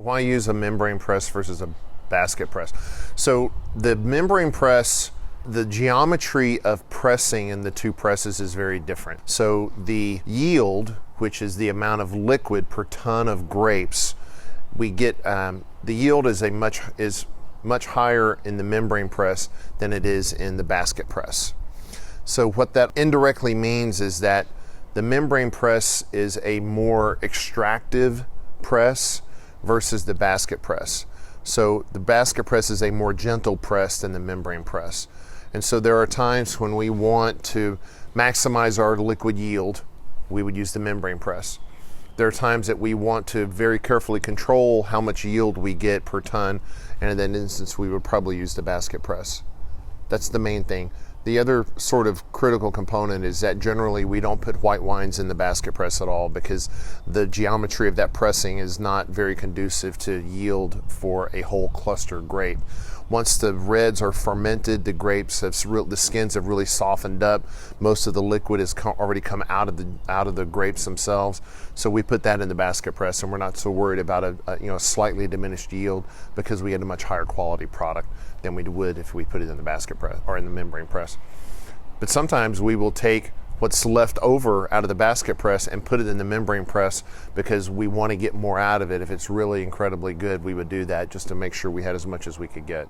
Why use a membrane press versus a basket press? So the membrane press, the geometry of pressing in the two presses is very different. So the yield, which is the amount of liquid per ton of grapes, we get the yield is much higher in the membrane press than it is in the basket press. So what that indirectly means is that the membrane press is a more extractive press versus the basket press. So the basket press is a more gentle press than the membrane press. And so there are times when we want to maximize our liquid yield, we would use the membrane press. There are times that we want to very carefully control how much yield we get per ton, and in that instance we would probably use the basket press. That's the main thing. The other sort of critical component is that generally we don't put white wines in the basket press at all because the geometry of that pressing is not very conducive to yield for a whole cluster grape. Once the reds are fermented, the grapes have the skins have really softened up. Most of the liquid has already come out of the grapes themselves. So we put that in the basket press, and we're not so worried about a slightly diminished yield because we get a much higher quality product than we would if we put it in the basket press or in the membrane press. But sometimes we will take what's left over out of the basket press and put it in the membrane press because we want to get more out of it. If it's really incredibly good, we would do that just to make sure we had as much as we could get.